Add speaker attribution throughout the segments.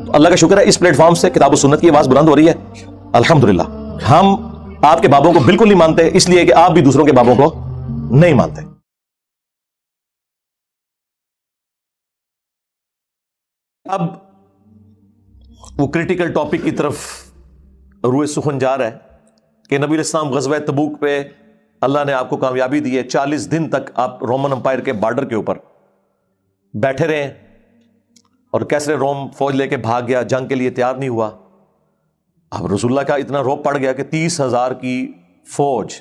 Speaker 1: اللہ کا شکر ہے اس پلیٹ فارم سے کتاب و سنت کی آواز بلند ہو رہی ہے الحمدللہ. ہم آپ کے بابوں کو بالکل نہیں مانتے، اس لیے کہ آپ بھی دوسروں کے بابوں کو نہیں مانتے. اب وہ کرٹیکل ٹاپک کی طرف روئے سخن جا رہا ہے کہ نبی علیہ السلام غزوہ تبوک پہ اللہ نے آپ کو کامیابی دی ہے. 40 دن تک آپ رومن امپائر کے بارڈر کے اوپر بیٹھے رہے اور کیسے روم فوج لے کے بھاگ گیا، جنگ کے لیے تیار نہیں ہوا. اب رسول اللہ کا اتنا روب پڑ گیا کہ 30,000 کی فوج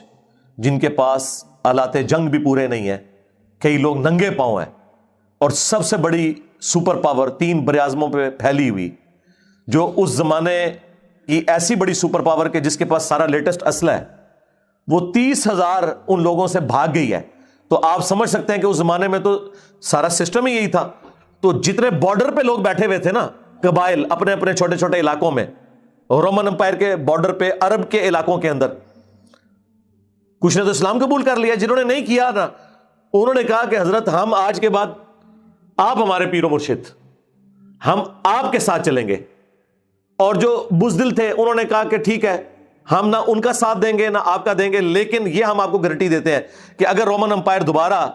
Speaker 1: جن کے پاس آلات جنگ بھی پورے نہیں ہیں، کئی لوگ ننگے پاؤں ہیں، اور سب سے بڑی سپر پاور 3 براعظموں پہ پھیلی ہوئی، جو اس زمانے کی ایسی بڑی سپر پاور کے جس کے پاس سارا لیٹسٹ اسلحہ ہے، وہ 30,000 ان لوگوں سے بھاگ گئی ہے. تو آپ سمجھ سکتے ہیں کہ اس زمانے میں تو سارا سسٹم ہی یہی تھا. تو جتنے بارڈر پہ لوگ بیٹھے ہوئے تھے نا، قبائل اپنے اپنے چھوٹے چھوٹے علاقوں میں، رومن امپائر کے بارڈر پہ عرب کے علاقوں کے اندر، کچھ نے تو اسلام قبول کر لیا. جنہوں نے نہیں کیا نا، انہوں نے کہا کہ حضرت ہم آج کے بعد آپ ہمارے پیر و مرشد، ہم آپ کے ساتھ چلیں گے. اور جو بزدل تھے انہوں نے کہا کہ ٹھیک ہے، ہم نہ ان کا ساتھ دیں گے نہ آپ کا دیں گے، لیکن یہ ہم آپ کو گارنٹی دیتے ہیں کہ اگر رومن امپائر دوبارہ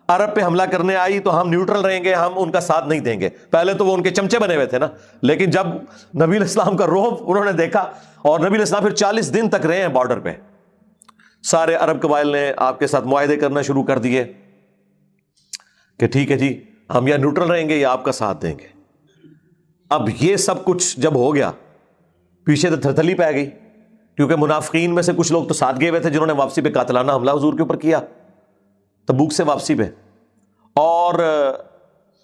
Speaker 1: عرب پہ حملہ کرنے آئی تو ہم نیوٹرل رہیں گے، ہم ان کا ساتھ نہیں دیں گے. پہلے تو وہ ان کے چمچے بنے ہوئے تھے نا، لیکن جب نبی علیہ السلام کا رعب انہوں نے دیکھا، اور نبی علیہ السلام پھر 40 دن تک رہے ہیں بارڈر پہ، سارے عرب قبائل نے آپ کے ساتھ معاہدے کرنا شروع کر دیے کہ ٹھیک ہے جی، ہم یا نیوٹرل رہیں گے یا آپ کا ساتھ دیں گے. اب یہ سب کچھ جب ہو گیا، پیچھے تو تھرتھلی پہ گئی، کیونکہ منافقین میں سے کچھ لوگ تو ساتھ گئے ہوئے تھے جنہوں نے واپسی پہ قاتلانہ حملہ حضور کے اوپر کیا تبوک سے واپسی پہ، اور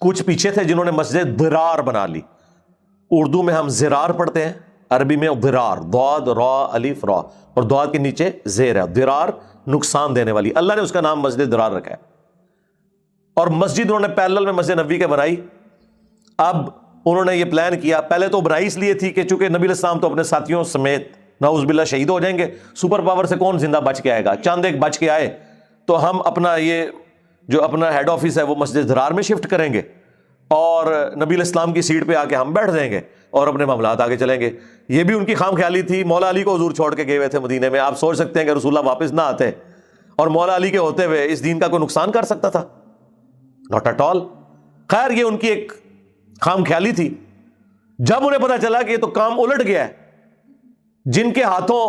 Speaker 1: کچھ پیچھے تھے جنہوں نے مسجد ضرار بنا لی. اردو میں ہم زرار پڑھتے ہیں، عربی میں ضرار، ضاد را الف را، اور ضاد کے نیچے زیر ہے. ضرار نقصان دینے والی، اللہ نے اس کا نام مسجد ضرار رکھا ہے. اور مسجد انہوں نے پیرلل میں مسجد نبوی کے بنائی. اب انہوں نے یہ پلان کیا، پہلے تو بنائی اس لیے تھی کہ چونکہ نبی علیہ السلام تو اپنے ساتھیوں سمیت نعوذ باللہ شہید ہو جائیں گے، سپر پاور سے کون زندہ بچ کے آئے گا، چند ایک بچ کے آئے تو ہم اپنا یہ جو اپنا ہیڈ آفس ہے وہ مسجد ضرار میں شفٹ کریں گے، اور نبی علیہ السلام کی سیٹ پہ آ کے ہم بیٹھ جائیں گے اور اپنے معاملات آگے چلیں گے. یہ بھی ان کی خام خیالی تھی. مولا علی کو حضور چھوڑ کے گئے ہوئے تھے مدینے میں، آپ سوچ سکتے ہیں کہ رسول اللہ واپس نہ آتے اور مولا علی کے ہوتے ہوئے اس دین کا کوئی نقصان کر سکتا تھا؟ Not at all. خیر یہ ان کی ایک خام خیالی تھی. جب انہیں پتا چلا کہ یہ تو کام الٹ گیا ہے، جن کے ہاتھوں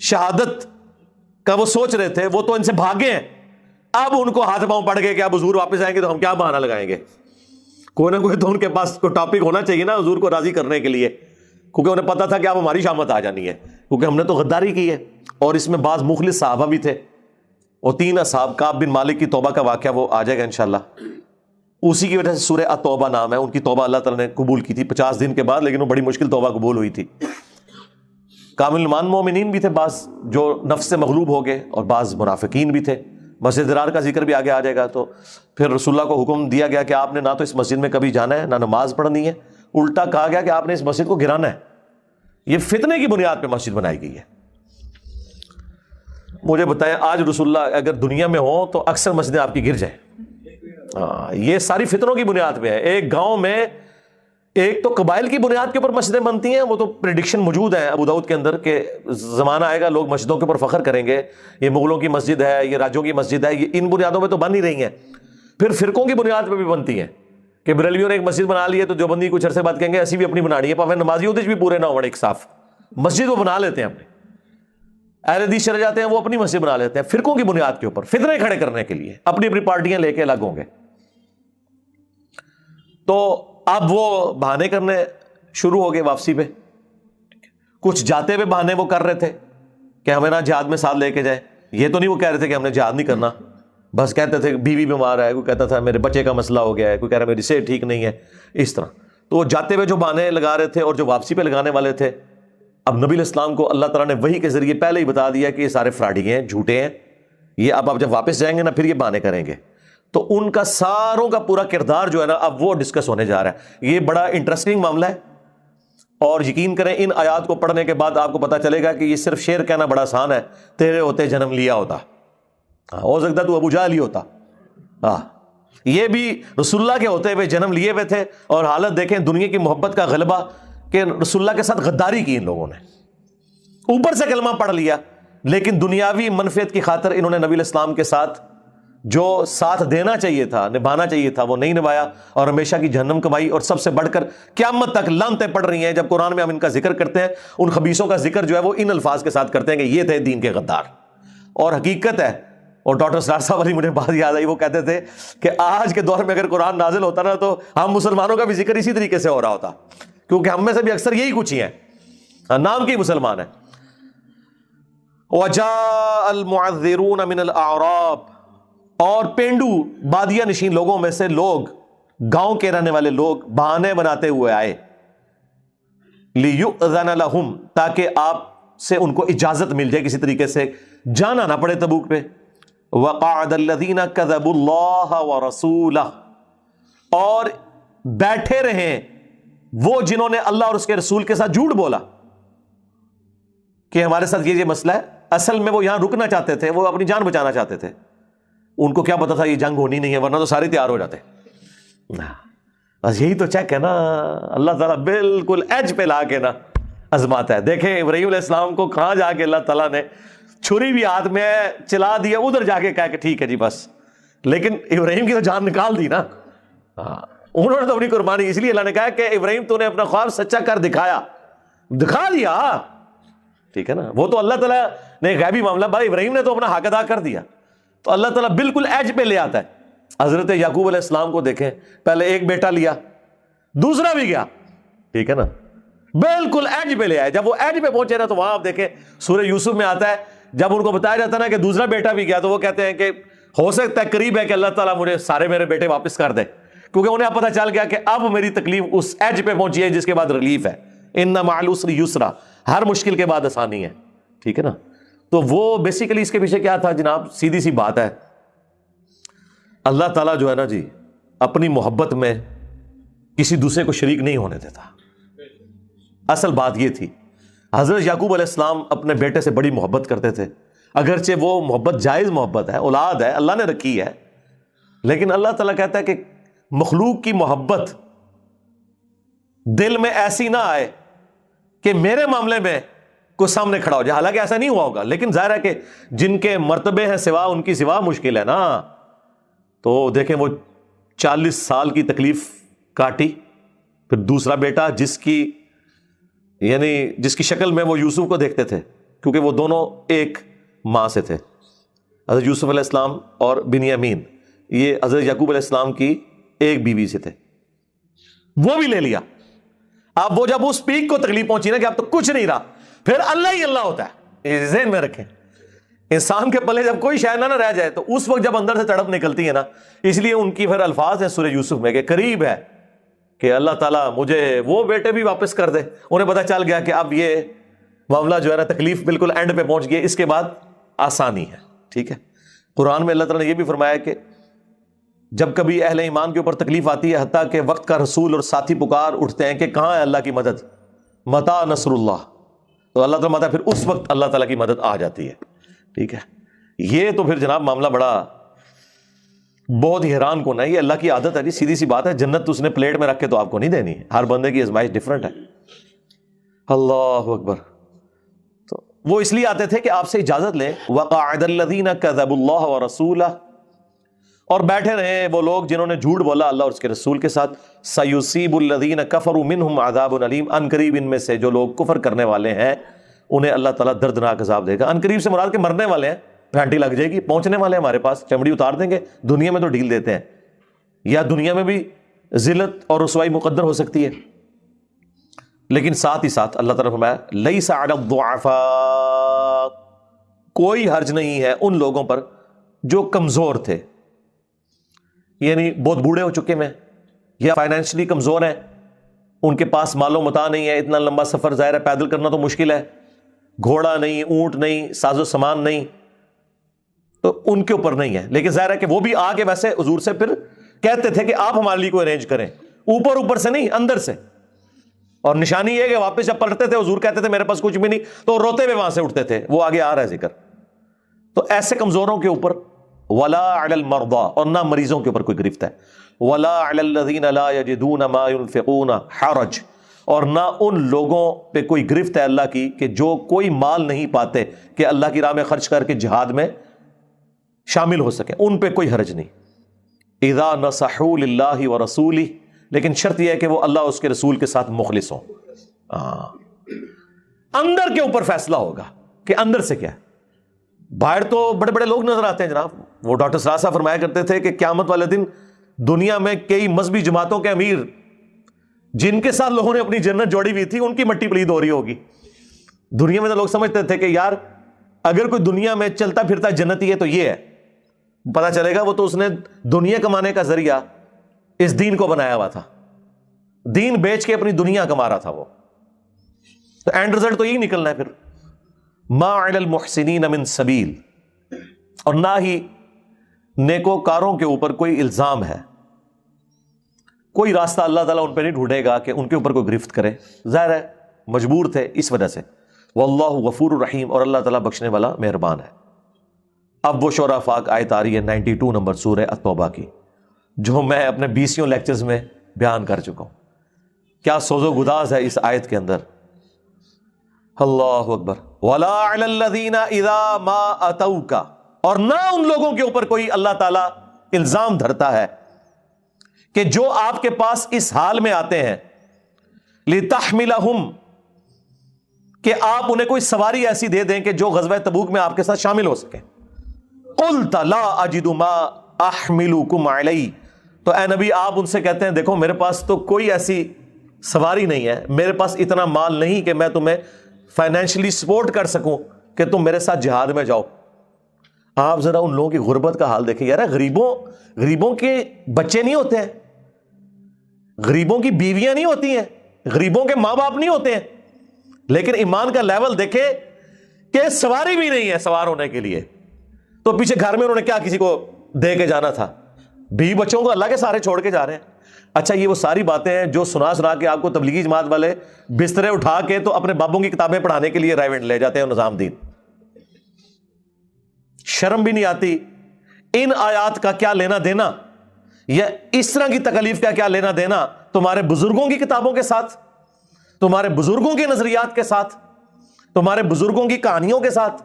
Speaker 1: شہادت کا وہ سوچ رہے تھے وہ تو ان سے بھاگے ہیں، اب ان کو ہاتھ پاؤں پڑ گئے کہ اب حضور واپس آئیں گے تو ہم کیا بہانہ لگائیں گے. کوئی نہ کوئی تو ان کے پاس کوئی ٹاپک ہونا چاہیے نا حضور کو راضی کرنے کے لیے، کیونکہ انہیں پتا تھا کہ اب ہماری شامت آ جانی ہے، کیونکہ ہم نے تو غداری کی ہے. اور اس میں بعض مخلص صحابہ بھی تھے، اور 3 اصحاب، کعب بن مالک کی توبہ کا واقعہ وہ آ جائے گا انشاءاللہ. اسی کی وجہ سے سورہ التوبہ نام ہے. ان کی توبہ اللہ تعالیٰ نے قبول کی تھی 50 دن کے بعد، لیکن وہ بڑی مشکل توبہ قبول ہوئی تھی. کامل ایمان مومنین بھی تھے بعض جو نفس سے مغلوب ہو گئے، اور بعض منافقین بھی تھے. مسجد ضرار کا ذکر بھی آگے آ جائے گا. تو پھر رسول اللہ کو حکم دیا گیا کہ آپ نے نہ تو اس مسجد میں کبھی جانا ہے نہ نماز پڑھنی ہے، الٹا کہا گیا کہ آپ نے اس مسجد کو گرانا ہے. یہ فتنے کی بنیاد پہ مسجد بنائی گئی ہے. مجھے بتائیں آج رسول اللہ اگر دنیا میں ہوں تو اکثر مسجدیں آپ کی گر جائیں. یہ ساری فتنوں کی بنیاد پہ ہے. ایک گاؤں میں ایک تو قبائل کی بنیاد کے اوپر مسجدیں بنتی ہیں، وہ تو پریڈکشن موجود ہے ابو داؤد کے اندر کہ زمانہ آئے گا لوگ مسجدوں کے اوپر فخر کریں گے، یہ مغلوں کی مسجد ہے، یہ راجوں کی مسجد ہے. یہ ان بنیادوں پہ تو بن ہی رہی ہیں. پھر فرقوں کی بنیاد پہ بھی بنتی ہیں کہ بریلویوں نے ایک مسجد بنا لی ہے تو دیوبندی کچھ عرصے بعد کہیں گے ایسی بھی اپنی بنانی ہے، پاویں نمازی بھی پورے نہ ہو ایک صاف مسجد وہ بنا لیتے ہیں. اپنے اہل حدیث چلے جاتے ہیں وہ اپنی مسجد بنا لیتے ہیں فرقوں کی بنیاد کے اوپر، فتنے کھڑے کرنے کے لیے اپنی اپنی پارٹیاں لے کے الگ ہوں گے. تو اب وہ بہانے کرنے شروع ہو گئے واپسی پہ. کچھ جاتے ہوئے بہانے وہ کر رہے تھے کہ ہمیں نہ جہاد میں ساتھ لے کے جائے. یہ تو نہیں وہ کہہ رہے تھے کہ ہم نے جہاد نہیں کرنا، بس کہتے تھے بیوی بیمار ہے، کوئی کہتا تھا میرے بچے کا مسئلہ ہو گیا ہے، کوئی کہہ رہا ہے میری صحت ٹھیک نہیں ہے، اس طرح. تو وہ جاتے ہوئے جو بہانے لگا رہے تھے اور جو واپسی پہ لگانے والے تھے، اب نبی علیہ السلام کو اللہ تعالیٰ نے وحی کے ذریعے پہلے ہی بتا دیا کہ یہ سارے فراڈی ہیں، جھوٹے ہیں. یہ اب آپ جب واپس جائیں گے نا پھر یہ بہانے کریں گے. تو ان کا ساروں کا پورا کردار جو ہے نا اب وہ ڈسکس ہونے جا رہا ہے. یہ بڑا انٹرسٹنگ معاملہ ہے، اور یقین کریں ان آیات کو پڑھنے کے بعد آپ کو پتا چلے گا کہ یہ صرف شعر کہنا بڑا آسان ہے. تیرے ہوتے جنم لیا ہوتا، ہو سکتا تو ابو جہل ہی ہوتا. یہ بھی رسول اللہ کے ہوتے ہوئے جنم لیے ہوئے تھے، اور حالت دیکھیں دنیا کی محبت کا غلبہ کہ رسول اللہ کے ساتھ غداری کی ان لوگوں نے، اوپر سے کلمہ پڑھ لیا، لیکن دنیاوی منفعت کی خاطر انہوں نے نبی علیہ السلام کے ساتھ جو ساتھ دینا چاہیے تھا، نبھانا چاہیے تھا، وہ نہیں نبھایا اور ہمیشہ کی جہنم کمائی۔ اور سب سے بڑھ کر قیامت تک لعنتیں پڑ رہی ہیں۔ جب قرآن میں ہم ان کا ذکر کرتے ہیں، ان خبیثوں کا ذکر جو ہے وہ ان الفاظ کے ساتھ کرتے ہیں کہ یہ تھے دین کے غدار۔ اور حقیقت ہے، اور ڈاکٹر سراج صاحب والی مجھے بات یاد آئی، وہ کہتے تھے کہ آج کے دور میں اگر قرآن نازل ہوتا نا تو ہم مسلمانوں کا بھی ذکر اسی طریقے سے ہو رہا ہوتا، کیونکہ ہم میں سے بھی اکثر یہی کچھ ہی ہیں، نام کے مسلمان ہیں۔ وَجَاءَ الْمُعَذِّرُونَ مِنَ الْأَعْرَابِ، اور پینڈو بادیہ نشین لوگوں میں سے لوگ، گاؤں کے رہنے والے لوگ بہانے بناتے ہوئے آئے، لِيُؤْذَنَ لَهُمْ، تاکہ آپ سے ان کو اجازت مل جائے، کسی طریقے سے جانا نہ پڑے تبوک پہ۔ وَقَعَدَ الَّذِينَ كَذَبُوا اللَّهَ وَرَسُولَهُ، اور بیٹھے رہیں وہ جنہوں نے اللہ اور اس کے رسول کے ساتھ جھوٹ بولا کہ ہمارے ساتھ یہ مسئلہ ہے، اصل میں وہ یہاں رکنا چاہتے تھے، وہ اپنی جان بچانا چاہتے تھے، ان کو کیا پتا تھا یہ جنگ ہونی نہیں ہے، ورنہ تو سارے تیار ہو جاتے۔ بس یہی تو چیک ہے نا، اللہ تعالیٰ بالکل ایج پہ لا کے نا آزماتا ہے۔ دیکھیں ابراہیم علیہ السلام کو کہاں جا کے اللہ تعالیٰ نے چھری بھی ہاتھ میں چلا دیا، ادھر جا کے کہا کہ ٹھیک ہے جی بس، لیکن ابراہیم کی تو جان نکال دی نا۔ انہوں نے تو اپنی قربانی، اس لیے اللہ نے کہا کہ ابراہیم تو نے اپنا خواب سچا کر دکھایا، دکھا دیا، ٹھیک ہے نا۔ وہ تو اللہ تعالیٰ نے غیبی معاملہ، بھائی ابراہیم نے تو اپنا حق ادا کر دیا، تو اللہ تعالیٰ بالکل ایج پہ لے آتا ہے۔ حضرت یعقوب علیہ السلام کو دیکھیں، پہلے ایک بیٹا لیا، دوسرا بھی گیا، ٹھیک ہے نا، بالکل ایج پہ لے آئے۔ جب وہ ایج پہ پہنچے نا تو وہاں آپ دیکھیں سورہ یوسف میں آتا ہے، جب ان کو بتایا جاتا ہے نا کہ دوسرا بیٹا بھی گیا، تو وہ کہتے ہیں کہ ہو سکتا ہے قریب ہے کہ اللہ تعالیٰ مجھے سارے میرے بیٹے واپس کر دے، کیونکہ انہیں پتہ چل گیا کہ اب میری تکلیف اس ایج پہ پہنچی ہے جس کے بعد ریلیف ہے۔ ان مع العسر یسرا، ہر مشکل کے بعد آسانی ہے، ٹھیک ہے نا۔ تو وہ بیسیکلی اس کے پیچھے کیا تھا جناب، سیدھی سی بات ہے، اللہ تعالیٰ جو ہے نا جی اپنی محبت میں کسی دوسرے کو شریک نہیں ہونے دیتا۔ اصل بات یہ تھی، حضرت یعقوب علیہ السلام اپنے بیٹے سے بڑی محبت کرتے تھے، اگرچہ وہ محبت جائز محبت ہے، اولاد ہے، اللہ نے رکھی ہے، لیکن اللہ تعالیٰ کہتا ہے کہ مخلوق کی محبت دل میں ایسی نہ آئے کہ میرے معاملے میں کوئی سامنے کھڑا ہو جائے۔ حالانکہ ایسا نہیں ہوا ہوگا، لیکن ظاہر ہے کہ جن کے مرتبے ہیں سوا ان کی سوا مشکل ہے نا۔ تو دیکھیں وہ 40 سال کی تکلیف کاٹی، پھر دوسرا بیٹا جس کی شکل میں وہ یوسف کو دیکھتے تھے، کیونکہ وہ دونوں ایک ماں سے تھے، حضرت یوسف علیہ السلام اور بنیامین، یہ حضرت یعقوب علیہ السلام کی ایک بیوی سے تھے، وہ بھی لے لیا۔ اب وہ جب اس پیک کو تکلیف پہنچی نا کہ اب تو کچھ نہیں رہا، پھر اللہ ہی اللہ ہوتا ہے، یہ ذہن میں رکھیں۔ انسان کے پلے جب کوئی شاید نہ رہ جائے تو اس وقت جب اندر سے تڑپ نکلتی ہے نا، اس لیے ان کی پھر الفاظ ہیں سورہ یوسف میں کہ قریب ہے کہ اللہ تعالیٰ مجھے وہ بیٹے بھی واپس کر دے۔ انہیں پتہ چل گیا کہ اب یہ معاملہ جو ہے نا تکلیف بالکل اینڈ پہ پہنچ گئی، اس کے بعد آسانی ہے، ٹھیک ہے۔ قرآن میں اللہ تعالیٰ نے یہ بھی فرمایا کہ جب کبھی اہل ایمان کے اوپر تکلیف آتی ہے، حتیٰ کہ وقت کا رسول اور ساتھی پکار اٹھتے ہیں کہ کہاں ہے اللہ کی مدد، متا نصر اللہ، تو اللہ تعالیٰ متا پھر اس وقت اللہ تعالیٰ کی مدد آ جاتی ہے، ٹھیک ہے۔ یہ تو پھر جناب معاملہ بڑا بہت ہی حیران کن ہے، یہ اللہ کی عادت ہے جی، سیدھی سی بات ہے، جنت تو اس نے پلیٹ میں رکھ کے تو آپ کو نہیں دینی ہے، ہر بندے کی آزمائش ڈفرنٹ ہے۔ اللہ اکبر۔ تو وہ اس لیے آتے تھے کہ آپ سے اجازت لیں، وَقَعَدَ الَّذِينَ كَذَبُوا اللَّهَ وَرَسُولَهُ، اور بیٹھے رہے وہ لوگ جنہوں نے جھوٹ بولا اللہ اور اس کے رسول کے ساتھ، سَيُصِيبُ الَّذِينَ كَفَرُوا مِنْهُمْ عَذَابٌ أَلِيمٌ، ان قریب ان میں سے جو لوگ کفر کرنے والے ہیں انہیں اللہ تعالیٰ دردناک عذاب دے گا۔ ان قریب سے مراد کے مرنے والے ہیں، گھنٹی لگ جائے گی، پہنچنے والے ہیں ہمارے پاس، چمڑی اتار دیں گے، دنیا میں تو ڈھیل دیتے ہیں، یا دنیا میں بھی ذلت اور رسوائی مقدر ہو سکتی ہے، لیکن ساتھ ہی ساتھ اللہ تعالیٰ نے فرمایا لَيْسَ عَلَى الضُّعَفَاءِ، کوئی حرج نہیں ہے ان لوگوں پر جو کمزور تھے، یعنی بہت بوڑھے ہو چکے ہیں یا فائنینشلی کمزور ہیں، ان کے پاس مال و متاع نہیں ہے، اتنا لمبا سفر ظاہر ہے پیدل کرنا تو مشکل ہے، گھوڑا نہیں، اونٹ نہیں، ساز و سامان نہیں، تو ان کے اوپر نہیں ہے، لیکن ظاہر ہے کہ وہ بھی آ کے ویسے حضور سے پھر کہتے تھے کہ آپ ہمارے لیے کوئی ارینج کریں، اوپر سے نہیں، اندر سے۔ اور نشانی یہ ہے کہ واپس جب پلٹتے تھے حضور کہتے تھے میرے پاس کچھ بھی نہیں، تو روتے ہوئے وہاں سے اٹھتے تھے، وہ آگے آ رہا ہے ذکر۔ تو ایسے کمزوروں کے اوپر ولا علی المرضى، اور نہ مریضوں کے اوپر کوئی گرفت ہے، ولا علی الذین لا یجدون ما ينفقون حرج، اور نہ ان لوگوں پہ کوئی گرفت ہے اللہ کی کہ جو کوئی مال نہیں پاتے کہ اللہ کی راہ میں خرچ کر کے جہاد میں شامل ہو سکیں، ان پہ کوئی حرج نہیں۔ اذا نصحوا للہ ورسولہ، لیکن شرط یہ ہے کہ وہ اللہ اور اس کے رسول کے ساتھ مخلص ہوں۔ اندر کے اوپر فیصلہ ہوگا کہ اندر سے کیا ہے۔ باہر تو بڑے بڑے لوگ نظر آتے ہیں جناب، وہ ڈاکٹر سراج صاحب فرمایا کرتے تھے کہ قیامت والے دن دنیا میں کئی مذہبی جماعتوں کے امیر جن کے ساتھ لوگوں نے اپنی جنت جوڑی ہوئی تھی ان کی مٹی پلید ہو رہی ہوگی۔ دنیا میں تو لوگ سمجھتے تھے کہ یار اگر کوئی دنیا میں چلتا پھرتا جنتی ہے تو یہ ہے، پتا چلے گا وہ تو اس نے دنیا کمانے کا ذریعہ اس دین کو بنایا ہوا تھا، دین بیچ کے اپنی دنیا کما رہا تھا وہ، تو اینڈ رزلٹ تو یہی نکلنا ہے پھر۔ ما علی المحسنین من سبیل، اور نہ ہی نیکوکاروں کے اوپر کوئی الزام ہے، کوئی راستہ اللہ تعالیٰ ان پہ نہیں ڈھونڈے گا کہ ان کے اوپر کوئی گرفت کرے، ظاہر ہے مجبور تھے اس وجہ سے۔ واللہ غفور الرحیم، اور اللہ تعالیٰ بخشنے والا مہربان ہے۔ اب وہ شعراء فاق آیت آ رہی ہے 92 نمبر سورہ التوبہ کی، جو میں اپنے 20 لیکچرز میں بیان کر چکا ہوں۔ کیا سوز و گداز ہے اس آیت کے اندر، اللہ اکبر۔ وَلَا عَلَى الَّذِينَ إِذَا مَا أَتَوْكَ، اور نہ ان لوگوں کے اوپر کوئی اللہ تعالیٰ الزام دھرتا ہے کہ جو آپ کے پاس اس حال میں آتے ہیں، لِتَحْمِلَهُمْ، کہ آپ انہیں کوئی سواری ایسی دے دیں کہ جو غزوہ تبوک میں آپ کے ساتھ شامل ہو سکیں۔ قُلْتَ لَا أَجِدُ مَا أَحْمِلُكُمْ عَلَيْهِ، تو اے نبی آپ ان سے کہتے ہیں دیکھو میرے پاس تو کوئی ایسی سواری نہیں ہے، میرے پاس اتنا مال نہیں کہ میں تمہیں فائنینشلی سپورٹ کر سکوں کہ تم میرے ساتھ جہاد میں جاؤ۔ آپ ذرا ان لوگوں کی غربت کا حال دیکھیں یار، غریبوں کے بچے نہیں ہوتے ہیں، غریبوں کی بیویاں نہیں ہوتی ہیں، غریبوں کے ماں باپ نہیں ہوتے ہیں، لیکن ایمان کا لیول دیکھیں کہ سواری بھی نہیں ہے سوار ہونے کے لیے، تو پیچھے گھر میں انہوں نے کیا کسی کو دے کے جانا تھا؟ بیوی بچوں کو اللہ کے سارے چھوڑ کے جا رہے ہیں۔ اچھا یہ وہ ساری باتیں ہیں جو سنا کے آپ کو تبلیغی جماعت والے بسترے اٹھا کے تو اپنے بابوں کی کتابیں پڑھانے کے لیے رائیونٹ لے جاتے ہیں نظام دین۔ شرم بھی نہیں آتی؟ ان آیات کا کیا لینا دینا، یا اس طرح کی تکلیف کا کیا لینا دینا تمہارے بزرگوں کی کتابوں کے ساتھ، تمہارے بزرگوں کے نظریات کے ساتھ، تمہارے بزرگوں کی کہانیوں کے ساتھ؟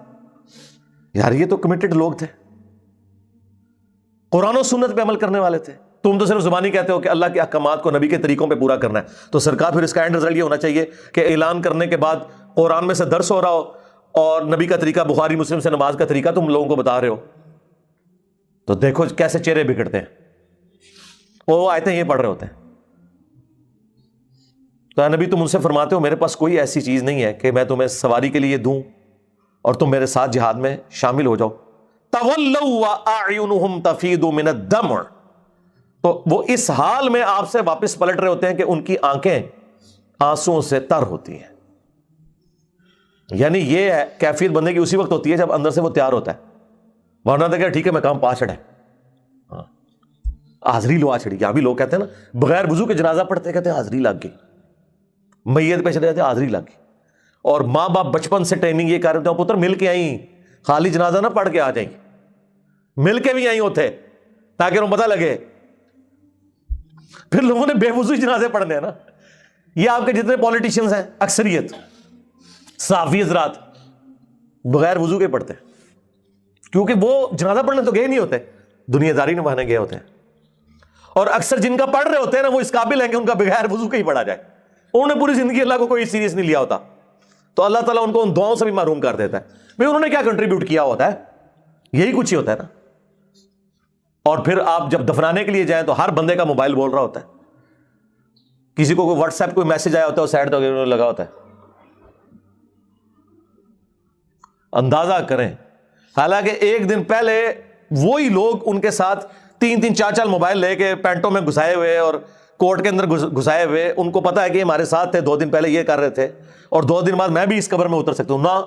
Speaker 1: یار یہ تو کمیٹڈ لوگ تھے، قرآن و سنت پہ عمل کرنے والے تھے۔ تم تو صرف زبانی کہتے ہو کہ اللہ کے احکامات کو نبی کے طریقوں پہ پورا کرنا ہے، تو سرکار پھر اس کا اینڈ رزلٹ یہ ہونا چاہیے کہ اعلان کرنے کے بعد قرآن میں سے درس ہو رہا ہو اور نبی کا طریقہ بخاری مسلم سے نماز کا طریقہ تم لوگوں کو بتا رہے ہو، تو دیکھو کیسے چہرے بگڑتے ہیں، وہ آیتیں یہ پڑھ رہے ہوتے ہیں۔ تو نبی تم ان سے فرماتے ہو میرے پاس کوئی ایسی چیز نہیں ہے کہ میں تمہیں سواری کے لیے دوں اور تم میرے ساتھ جہاد میں شامل ہو جاؤ۔ تولوا واعینہم تفیض من الدمع، تو وہ اس حال میں آپ سے واپس پلٹ رہے ہوتے ہیں کہ ان کی آنکھیں آنسوؤں سے تر ہوتی ہیں۔ یعنی یہ ہے کیفیت بندے کی اسی وقت ہوتی ہے جب اندر سے وہ تیار ہوتا ہے، ورنہ دیکھا ٹھیک ہے میں کام پا چڑھا، حاضری لو آ چڑھی۔ یہاں بھی لوگ کہتے ہیں نا بغیر وضو کے جنازہ پڑھتے کہتے ہیں حاضری لگ گئی، میت پہ چلے جاتے حاضری لگ گئی، اور ماں باپ بچپن سے ٹریننگ یہ کر رہے ہیں پتر مل کے آئیں، خالی جنازہ نہ پڑھ کے آ جائیں، مل کے بھی آئی ہوتے تاکہ انہوں پتہ لگے۔ پھر لوگوں نے بے وضو جنازے پڑھنے ہیں نا، یہ آپ کے جتنے پولیٹیشنز ہیں اکثریت صحافی حضرات بغیر وضو کے پڑھتے ہیں، کیونکہ وہ جنازہ پڑھنے تو گئے نہیں ہوتے، دنیا داری نبھانے گئے ہوتے ہیں، اور اکثر جن کا پڑھ رہے ہوتے ہیں نا وہ اس قابل ہیں کہ ان کا بغیر وضو کے ہی پڑھا جائے، انہوں نے پوری زندگی اللہ کو کوئی سیریس نہیں لیا ہوتا، تو اللہ تعالیٰ ان کو ان دعاؤں سے بھی محروم کر دیتا ہے۔ بھئی انہوں نے کیا کنٹریبیوٹ کیا ہوتا ہے؟ یہی کچھ ہی ہوتا ہے نا۔ اور پھر آپ جب دفنانے کے لیے جائیں تو ہر بندے کا موبائل بول رہا ہوتا ہے، کسی کو کوئی واٹس ایپ کوئی میسج آیا ہوتا ہے وہ سائڈ پہ لگا ہوتا ہے۔ اندازہ کریں، حالانکہ ایک دن پہلے وہی لوگ ان کے ساتھ 3-4 موبائل لے کے پینٹوں میں گھسائے ہوئے اور کوٹ کے اندر گھسائے ہوئے، ان کو پتا ہے کہ ہمارے ساتھ تھے، 2 دن پہلے یہ کر رہے تھے اور 2 دن بعد میں بھی اس قبر میں اتر سکتا ہوں نا،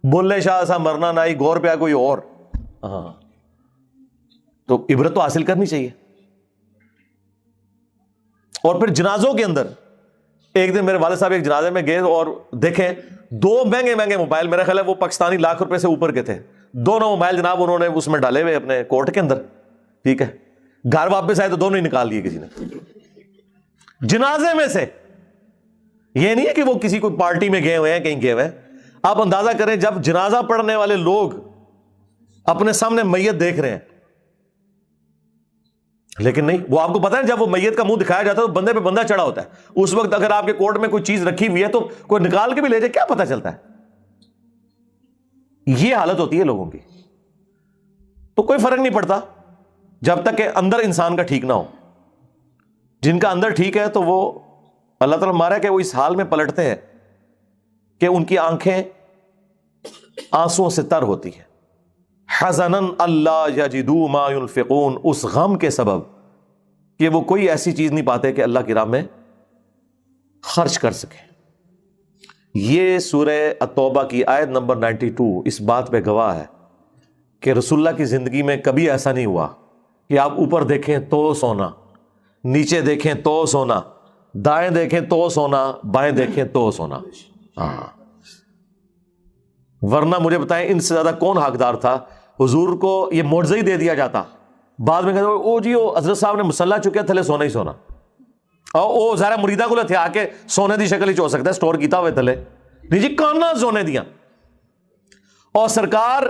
Speaker 1: بولے شاہ ایسا مرنا نہ ہی گور پہ کوئی اور۔ ہاں تو عبرت تو حاصل کرنی چاہیے۔ اور پھر جنازوں کے اندر ایک دن میرے والد صاحب ایک جنازے میں گئے اور دیکھیں 2 مہنگے موبائل، میرا خیال ہے وہ پاکستانی $1,00,000 سے اوپر کے تھے، دونوں موبائل جناب انہوں نے اس میں ڈالے ہوئے اپنے کوٹ کے اندر، ٹھیک ہے، گھر واپس آئے تو دونوں ہی نکال لیے کسی نے جنازے میں سے۔ یہ نہیں ہے کہ وہ کسی کوئی پارٹی میں گئے ہوئے ہیں، کہیں گئے ہوئے ہیں۔ آپ اندازہ کریں جب جنازہ پڑھنے والے لوگ اپنے سامنے میت دیکھ رہے ہیں، لیکن نہیں، وہ آپ کو پتا ہے جب وہ میت کا منہ دکھایا جاتا ہے تو بندے پہ بندہ چڑھا ہوتا ہے، اس وقت اگر آپ کے کوٹ میں کوئی چیز رکھی ہوئی ہے تو کوئی نکال کے بھی لے جائے، کیا پتا چلتا ہے؟ یہ حالت ہوتی ہے لوگوں کی۔ تو کوئی فرق نہیں پڑتا جب تک کہ اندر انسان کا ٹھیک نہ ہو۔ جن کا اندر ٹھیک ہے تو وہ اللہ تعالیٰ ہمارا کہ وہ اس حال میں پلٹتے ہیں کہ ان کی آنکھیں آنسوؤں سے تر ہوتی ہیں، حزناً اللہ یجدوا ما ينفقون، اس غم کے سبب کہ وہ کوئی ایسی چیز نہیں پاتے کہ اللہ کی راہ میں خرچ کر سکے۔ یہ سورہ التوبہ کی آیت نمبر 92 اس بات پہ گواہ ہے کہ رسول اللہ کی زندگی میں کبھی ایسا نہیں ہوا کہ آپ اوپر دیکھیں تو سونا، نیچے دیکھیں تو سونا، دائیں دیکھیں تو سونا، بائیں دیکھیں تو سونا۔ ہاں، ورنہ مجھے بتائیں ان سے زیادہ کون حقدار تھا؟ حضور کو یہ معجزہ ہی دے دیا جاتا، بعد میں کہتے او جی وہ حضرت صاحب نے مصلا چکے تھلے سونا ہی سونا، اور وہ ذرا مریدہ کو تھے آ کے سونے دی شکل ہی ہو سکتا ہے سٹور کیتا ہوئے تھلے، نہیں جی کانا سونے دیا۔ اور سرکار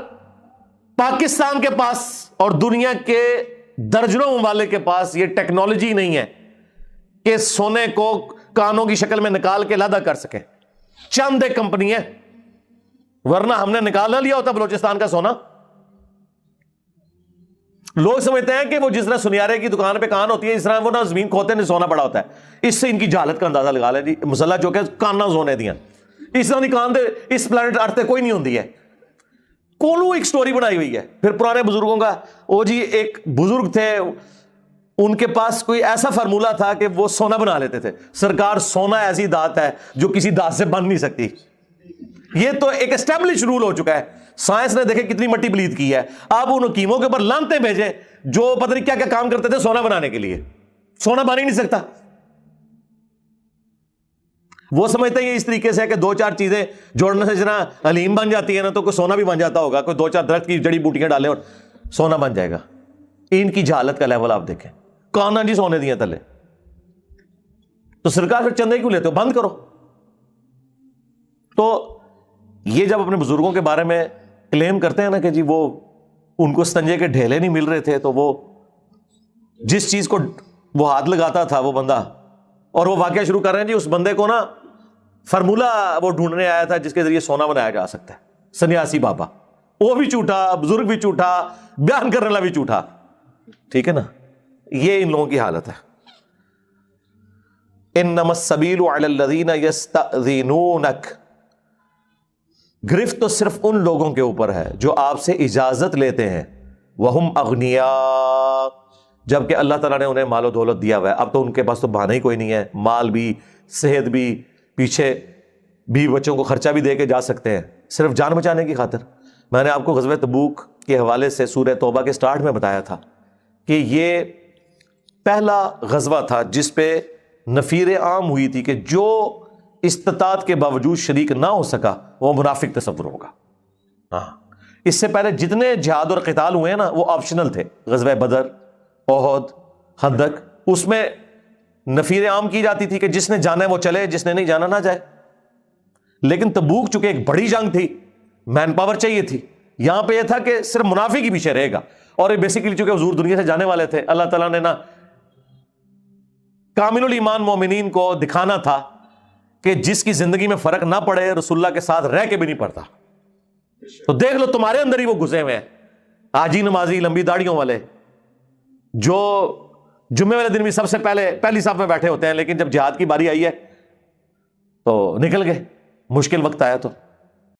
Speaker 1: پاکستان کے پاس اور دنیا کے درجنوں ممالک کے پاس یہ ٹیکنالوجی نہیں ہے کہ سونے کو کانوں کی شکل میں نکال کے علیحدہ کر سکے، چند ایک کمپنی ہے، ورنہ ہم نے نکال نہ لیا ہوتا بلوچستان کا سونا۔ لوگ سمجھتے ہیں کہ وہ جس طرح سنیارے کی دکان پہ کان ہوتی ہے اس طرح وہ نہ زمین کھوتے نہیں سونا پڑا ہوتا ہے۔ اس سے ان کی جہالت کا اندازہ لگا لیں جی، مسلح جو کہ کانا سونے دیا، اس طرح نہیں کان دے اس پلانٹ ارتھ کوئی نہیں ہوتی ہے۔ کولو ایک سٹوری بنائی ہوئی ہے پھر پرانے بزرگوں کا، وہ جی ایک بزرگ تھے ان کے پاس کوئی ایسا فارمولا تھا کہ وہ سونا بنا لیتے تھے۔ سرکار سونا ایسی دھات ہے جو کسی دھات سے بن نہیں سکتی، یہ تو ایک اسٹیبلش رول ہو چکا ہے۔ سائنس نے دیکھے کتنی مٹی پلید کی ہے، آپ ان حکیموں کے اوپر لانتے بھیجیں جو پتہ نہیں کیا کیا کام کرتے تھے سونا بنانے کے لیے، سونا بن ہی نہیں سکتا۔ وہ سمجھتے ہیں اس طریقے سے کہ دو چار چیزیں جوڑنے سے جنا حلیم بن جاتی ہے نا تو کوئی سونا بھی بن جاتا ہوگا، کوئی دو چار درخت کی جڑی بوٹیاں ڈالیں اور سونا بن جائے گا۔ ان کی جہالت کا لیول آپ دیکھیں، کانا جی سونے دیا تلے، تو سرکار پھر چندے کیوں لیتے ہو؟ بند کرو۔ تو یہ جب اپنے بزرگوں کے بارے میں کلیم کرتے ہیں نا کہ جی وہ ان کو استنجے کے ڈھیلے نہیں مل رہے تھے، تو وہ جس چیز کو وہ ہاتھ لگاتا تھا وہ بندہ، اور وہ واقعہ شروع کر رہے ہیں جی اس بندے کو نا فارمولا وہ ڈھونڈنے آیا تھا جس کے ذریعے سونا بنایا جا سکتا ہے، سنیاسی بابا، وہ بھی جھوٹا، بزرگ بھی جھوٹا، بیان کرنے والا بھی جھوٹا، ٹھیک ہے نا۔ یہ ان لوگوں کی حالت ہے۔ انما السبیل علی الذین یستأذنونک، گرفت تو صرف ان لوگوں کے اوپر ہے جو آپ سے اجازت لیتے ہیں، وہم اغنیاء، جبکہ اللہ تعالیٰ نے انہیں مال و دولت دیا ہوا ہے۔ اب تو ان کے پاس تو بہانہ ہی کوئی نہیں ہے، مال بھی، صحت بھی، پیچھے بیوی بچوں کو خرچہ بھی دے کے جا سکتے ہیں صرف جان بچانے کی خاطر۔ میں نے آپ کو غزوہ تبوک کے حوالے سے سورہ توبہ کے سٹارٹ میں بتایا تھا کہ یہ پہلا غزوہ تھا جس پہ نفیر عام ہوئی تھی کہ جو استطاعت کے باوجود شریک نہ ہو سکا وہ منافق تصور ہوگا۔ ہاں، اس سے پہلے جتنے جہاد اور قتال ہوئے ہیں نا وہ آپشنل تھے، غزوہ بدر، احد، خندق، اس میں نفیر عام کی جاتی تھی کہ جس نے جانا ہے وہ چلے، جس نے نہیں جانا نہ جائے۔ لیکن تبوک چونکہ ایک بڑی جنگ تھی، مین پاور چاہیے تھی، یہاں پہ یہ تھا کہ صرف منافق ہی پیچھے رہے گا، اور بیسیکلی چونکہ حضور دنیا سے جانے والے تھے، اللہ تعالیٰ نے نا کامل الایمان مومنین کو دکھانا تھا کہ جس کی زندگی میں فرق نہ پڑے رسول اللہ کے ساتھ رہ کے بھی نہیں پڑتا۔ تو دیکھ لو تمہارے اندر ہی وہ گھسے ہوئے ہیں، حاجی نمازی لمبی داڑھیوں والے، جو جمعے والے دن بھی سب سے پہلی صف میں بیٹھے ہوتے ہیں، لیکن جب جہاد کی باری آئی ہے تو نکل گئے، مشکل وقت آیا تو